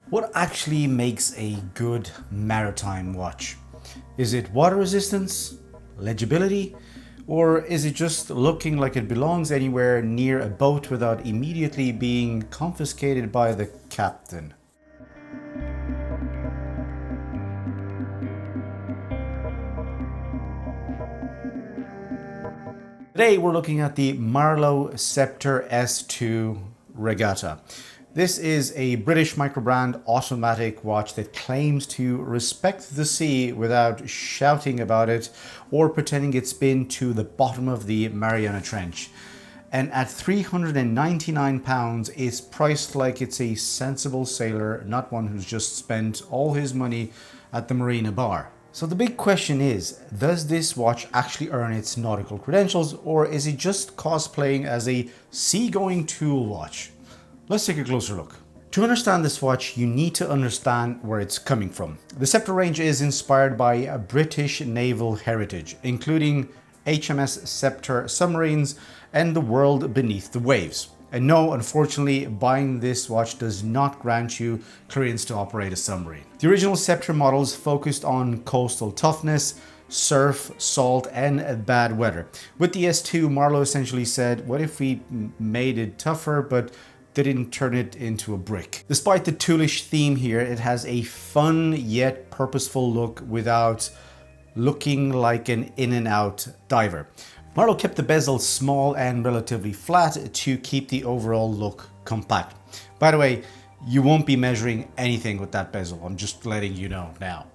What actually makes a good maritime watch? Is it water resistance, legibility, or is it just looking like it belongs anywhere near a boat without immediately being confiscated by the captain? Today we're looking at the Marloe Sceptre S2 Regatta. This is a British microbrand automatic watch that claims to respect the sea without shouting about it or pretending it's been to the bottom of the Mariana Trench. And at £399, it's priced like it's a sensible sailor, not one who's just spent all his money at the Marina bar. So the big question is, does this watch actually earn its nautical credentials, or is it just cosplaying as a seagoing tool watch? Let's take a closer look. To understand this watch, you need to understand where it's coming from. The Sceptre range is inspired by a British naval heritage, including HMS Sceptre submarines and the world beneath the waves. And no, unfortunately, buying this watch does not grant you clearance to operate a submarine. The original Sceptre models focused on coastal toughness, surf, salt, and bad weather. With the S2, Marlowe essentially said, what if we made it tougher, but didn't turn it into a brick? Despite the toolish theme here, it has a fun yet purposeful look without looking like an in and out diver. Marlowe kept the bezel small and relatively flat to keep the overall look compact. By the way, you won't be measuring anything with that bezel, I'm just letting you know now.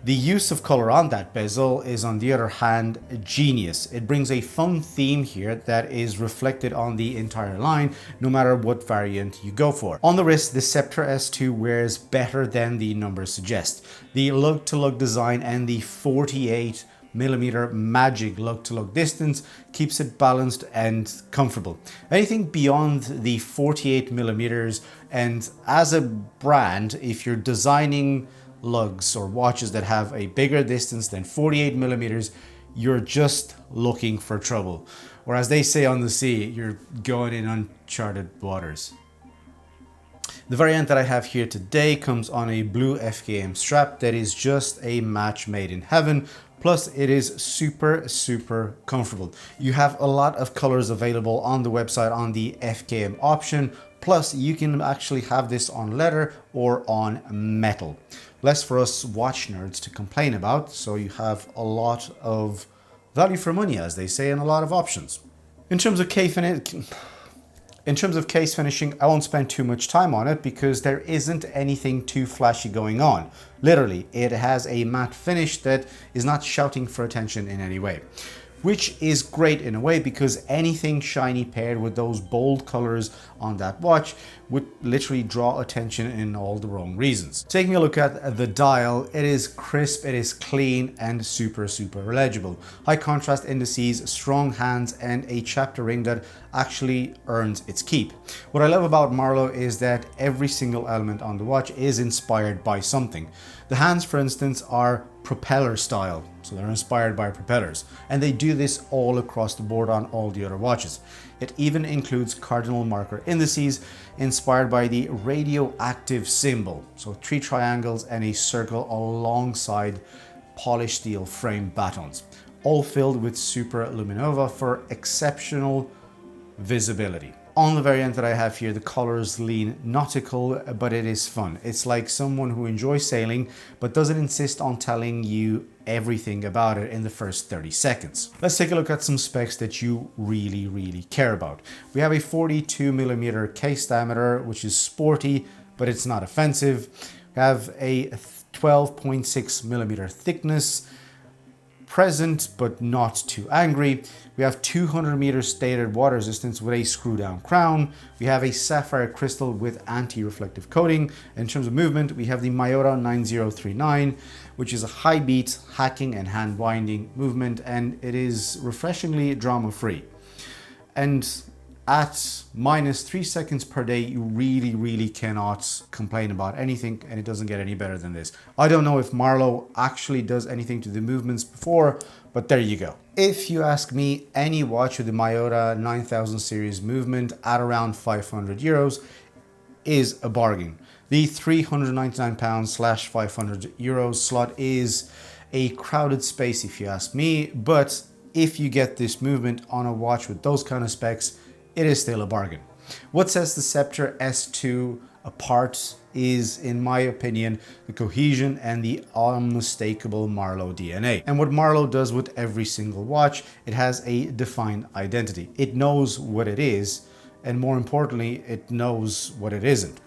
The use of color on that bezel is, on the other hand, genius. It brings a fun theme here that is reflected on the entire line, no matter what variant you go for. On the wrist, the Sceptre S2 wears better than the numbers suggest. The lug-to-lug design and the 48mm magic lug-to-lug distance keeps it balanced and comfortable. Anything beyond the 48mm, and as a brand, if you're designing lugs or watches that have a bigger distance than 48mm, you're just looking for trouble. Or as they say on the sea, you're going in uncharted waters. The variant that I have here today comes on a blue FKM strap that is just a match made in heaven. Plus, it is super comfortable. You have a lot of colors available on the website on the FKM option. Plus, you can actually have this on leather or on metal. Less for us watch nerds to complain about, so you have a lot of value for money, as they say, and a lot of options. In terms of case finishing, I won't spend too much time on it because there isn't anything too flashy going on. Literally, it has a matte finish that is not shouting for attention in any way. Which is great in a way, because anything shiny paired with those bold colors on that watch would literally draw attention in all the wrong reasons. Taking a look at the dial, it is crisp, it is clean, and super legible. High contrast indices, strong hands, and a chapter ring that actually earns its keep. What I love about Marlowe is that every single element on the watch is inspired by something. The hands, for instance, are propeller style, so they're inspired by propellers, and they do this all across the board on all the other watches. It even includes cardinal marker indices inspired by the radioactive symbol, so 3 triangles and a circle alongside polished steel frame batons, all filled with super luminova for exceptional visibility. On the variant that I have here, the colors lean nautical, but it is fun. It's like someone who enjoys sailing, but doesn't insist on telling you everything about it in the first 30 seconds. Let's take a look at some specs that you really care about. We have a 42mm case diameter, which is sporty, but it's not offensive. We have a 12.6mm thickness, present but not too angry. We have 200 stated water resistance with a screw down crown. We have a sapphire crystal with anti-reflective coating. In terms of movement, we have the Miyota 9039, which is a high beat, hacking and hand winding movement, and it is refreshingly drama free. And at minus 3 seconds per day, you really cannot complain about anything, and it doesn't get any better than this. I don't know if Marlowe actually does anything to the movements before, but there you go. If you ask me, any watch with the Miyota 9000 series movement at around €500 is a bargain. The £399/€500 slot is a crowded space if you ask me, but if you get this movement on a watch with those kind of specs, it is still a bargain. What sets the Sceptre S2 apart is, in my opinion, the cohesion and the unmistakable Marloe DNA. And what Marloe does with every single watch, it has a defined identity. It knows what it is, and more importantly, it knows what it isn't.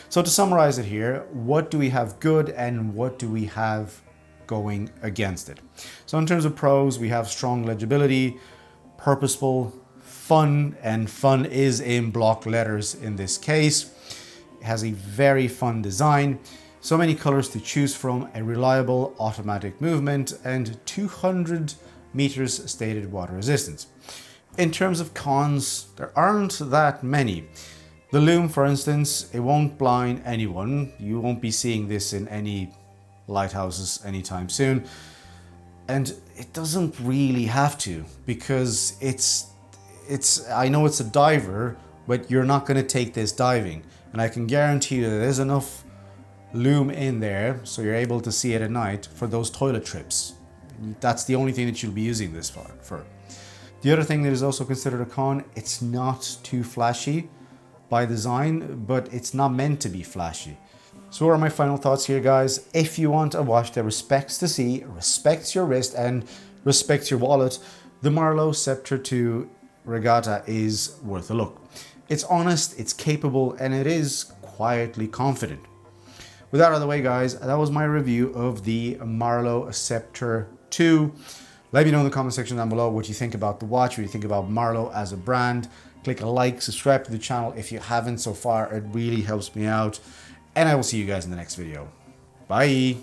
So to summarize it here, what do we have good and what do we have going against it? So in terms of pros, we have strong legibility, purposeful, fun, and fun is in block letters in this case. It has a very fun design, so many colors to choose from, a reliable automatic movement, and 200 meters stated water resistance. In terms of cons, there aren't that many. The lume, for instance, it won't blind anyone. You won't be seeing this in any lighthouses anytime soon. And it doesn't really have to, because I know it's a diver, but you're not going to take this diving. And I can guarantee you that there's enough lume in there so you're able to see it at night for those toilet trips. That's the only thing that you'll be using this for. The other thing that is also considered a con, it's not too flashy by design, but it's not meant to be flashy. So what are my final thoughts here, guys? If you want a watch that respects the sea, respects your wrist, and respects your wallet, the Marloe Sceptre 2 Regatta is worth a look. It's honest, it's capable, and it is quietly confident. With that out of the way, guys, that was my review of the Marloe Sceptre 2. Let me know in the comment section down below what you think about the watch, what you think about Marloe as a brand. Click a like, subscribe to the channel if you haven't so far. It really helps me out. And I will see you guys in the next video. Bye.